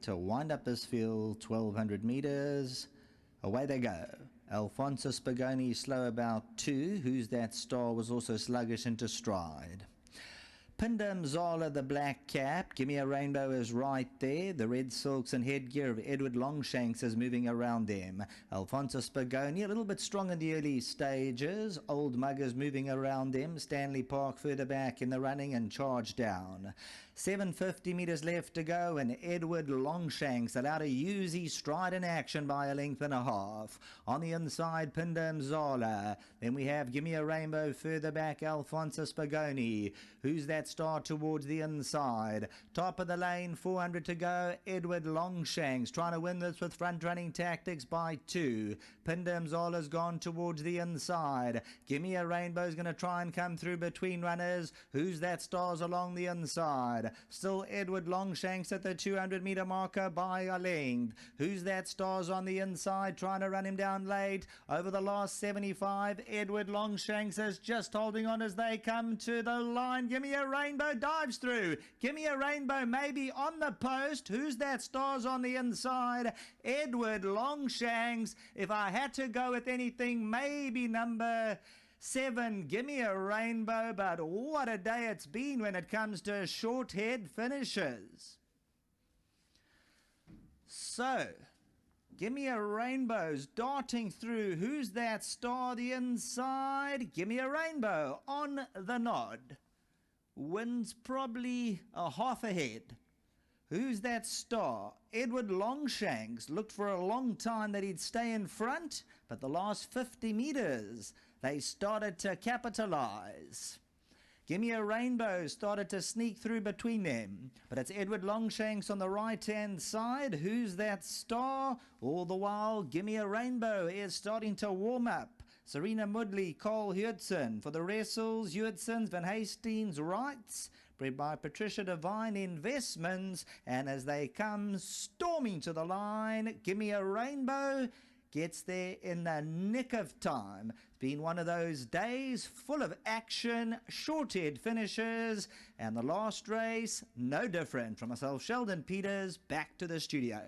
to wind up this field, 1200 meters. Away they go. Alfonso Spagoni slow about 2. Who's That Star was also sluggish into stride. Pindam Zala, the black cap. Gimme a Rainbow is right there. The red silks and headgear of Edward Longshanks is moving around them. Alfonso Spagoni a little bit strong in the early stages. Old Muggers moving around them. Stanley Park further back in the running and charge down. 750 metres left to go, and Edward Longshanks allowed to use his stride in action by a length and a half. On the inside, Pindam Zala. Then we have Gimme a Rainbow further back, Alfonso Spagoni. Who's That Star towards the inside. Top of the lane, 400 to go. Edward Longshanks trying to win this with front-running tactics by 2. Pindam Zala's gone towards the inside. Gimme a Rainbow's going to try and come through between runners. Who's That Star's along the inside. Still Edward Longshanks at the 200-metre marker by a length. Who's That Star's on the inside trying to run him down late. Over the last 75, Edward Longshanks is just holding on as they come to the line. Gimme a Rainbow dives through. Gimme a Rainbow maybe on the post. Who's That Star's on the inside. Edward Longshanks. If I had to go with anything, maybe number 7, Gimme a Rainbow, but what a day it's been when it comes to short head finishes. So, Gimme a Rainbow's darting through. Who's That Star the inside? Gimme a Rainbow on the nod. Wins probably a half ahead. Who's That Star? Edward Longshanks looked for a long time that he'd stay in front, but the last 50 metres they started to capitalise. Gimme a Rainbow started to sneak through between them, but it's Edward Longshanks on the right-hand side. Who's That Star? All the while, Gimme a Rainbow is starting to warm up. Serena Mudley, Cole Hudson for the wrestles, Hudson's, Van Hastings, Wrights, bred by Patricia Devine Investments, and as they come storming to the line, Gimme a Rainbow gets there in the nick of time. It's been one of those days full of action, short-haired finishes, and the last race, no different. From myself, Sheldon Peters, back to the studio.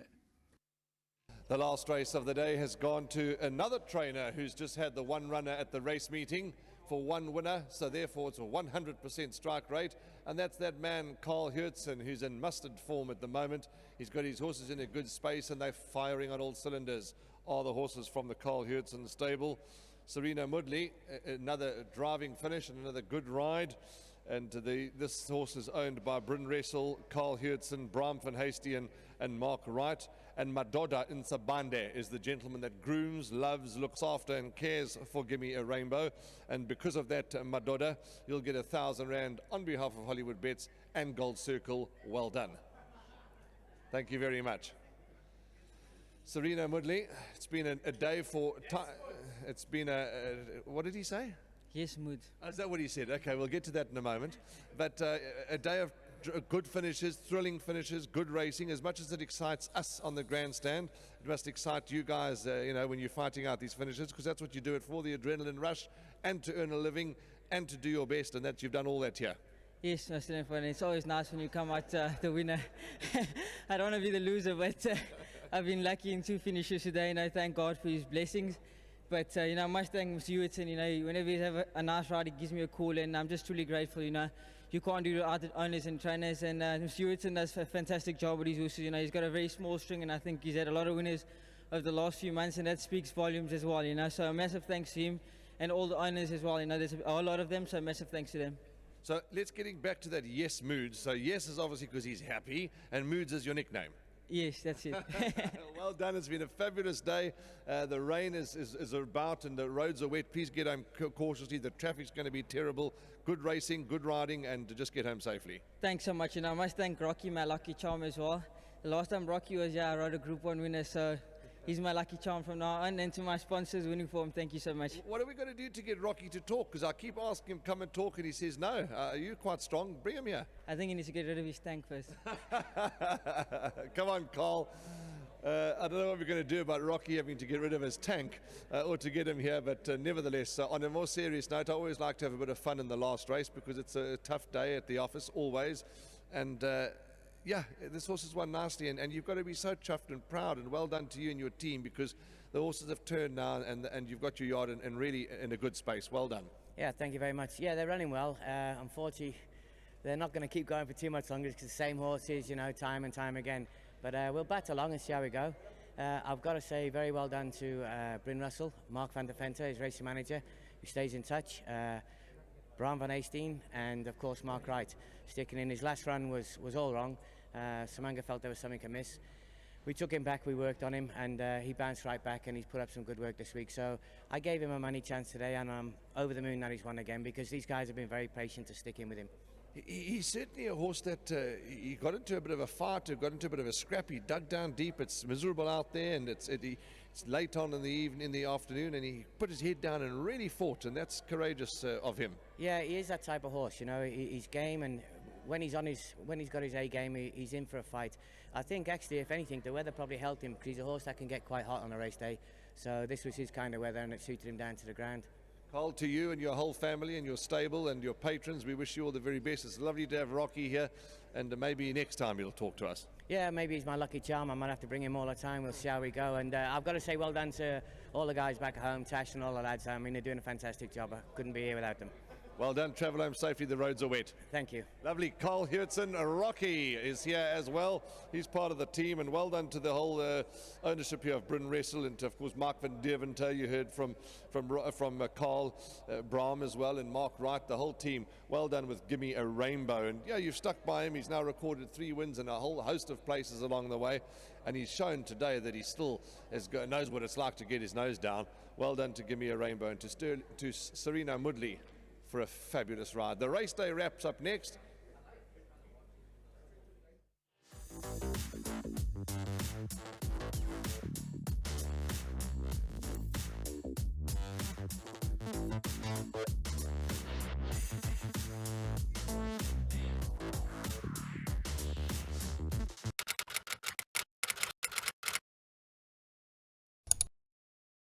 The last race of the day has gone to another trainer who's just had the one runner at the race meeting for one winner, so therefore it's a 100% strike rate, and that's that man Carl Hudson, who's in mustard form at the moment. He's got his horses in a good space and they're firing on all cylinders. Are the horses from the Carl Hudson stable. Serena Mudley, another driving finish and another good ride. And this horse is owned by Bryn Ressel, Carl Hudson, Bram van Hastian and Mark Wright. And Madoda Nsabande is the gentleman that grooms, loves, looks after and cares for Gimme a Rainbow. And because of that, Madoda, you'll get R1,000 on behalf of Hollywood Bets and Gold Circle. Well done. Thank you very much. Serena Mudley, it's been a day for... It's been a... What did he say? Yes, mood. Is that what he said? Okay, we'll get to that in a moment. But a day of good finishes, thrilling finishes, good racing. As much as it excites us on the grandstand, it must excite you guys, when you're fighting out these finishes, because that's what you do it for, the adrenaline rush, and to earn a living, and to do your best, and that you've done all that here. Yes, Mr. Linford, it's always nice when you come out the winner. I don't want to be the loser, but I've been lucky in 2 finishes today, and I thank God for his blessings. But, I must thank Mr. Hewitton, whenever you have a nice ride, he gives me a call, and I'm just truly grateful, You can't do it without the owners and trainers, and Mr. Hewitton does a fantastic job with his horses, He's got a very small string, and I think he's had a lot of winners over the last few months, and that speaks volumes as well, So a massive thanks to him, and all the owners as well, There's a lot of them, so massive thanks to them. So let's getting back to that Yes Moods. So Yes is obviously because he's happy, and Moods is your nickname. Yes, that's it. Well done. It's been a fabulous day. The rain is about and the roads are wet. Please get home cautiously. The traffic's going to be terrible. Good racing, good riding, and to just get home safely. Thanks so much. I must thank Rocky, my lucky charm as well. The last time Rocky was here, I rode a Group 1 winner, so he's my lucky charm from now on. And to my sponsors, Winning Form, thank you so much. What are we going to do to get Rocky to talk? Because I keep asking him, come and talk, and he says no. You're quite strong. Bring him here. I think he needs to get rid of his tank first. Come on, Carl. I don't know what we're going to do about Rocky having to get rid of his tank or to get him here, but nevertheless, on a more serious note, I always like to have a bit of fun in the last race because it's a tough day at the office, always. And yeah, this horse has won nicely, and you've got to be so chuffed and proud, and well done to you and your team, because the horses have turned now, and you've got your yard and really in a good space. Well done. Yeah, thank you very much. Yeah, they're running well. Unfortunately, they're not going to keep going for too much longer because the same horses, you know, time and time again. But we'll bat along and see how we go. I've got to say very well done to Bryn Russell, Mark van der Venter, his racing manager, who stays in touch, Bram van Eesteen, and of course Mark Wright, sticking in. His last run was all wrong. Samanga felt there was something amiss. We took him back, we worked on him, and he bounced right back, and he's put up some good work this week. So I gave him a money chance today, and I'm over the moon that he's won again, because these guys have been very patient to stick in with him. He's certainly a horse that he got into a bit of a fight, got into a bit of a scrap. He dug down deep. It's miserable out there, and it's late on in the evening, in the afternoon, and he put his head down and really fought, and that's courageous of him. Yeah, he is that type of horse. You know, he's game, and when he's got his A game, he's in for a fight. I think actually, if anything, the weather probably helped him, because he's a horse that can get quite hot on a race day. So this was his kind of weather, and it suited him down to the ground. Carl, to you and your whole family and your stable and your patrons, we wish you all the very best. It's lovely to have Rocky here, and maybe next time he'll talk to us. Yeah, maybe he's my lucky charm. I might have to bring him all the time. We'll see how we go. And I've got to say well done to all the guys back at home, Tash and all the lads. I mean, they're doing a fantastic job. I couldn't be here without them. Well done. Travel home safely. The roads are wet. Thank you. Lovely. Carl Hewitson, Rocky, is here as well. He's part of the team, and well done to the whole ownership here of Bryn Russell, and of course Mark van der Venter. You heard from Carl Brahm as well, and Mark Wright, the whole team. Well done with Gimme a Rainbow, and yeah, you've stuck by him. He's now recorded 3 wins in a whole host of places along the way, and he's shown today that he still knows what it's like to get his nose down. Well done to Gimme a Rainbow, and to Serena Mudley for a fabulous ride. The race day wraps up next.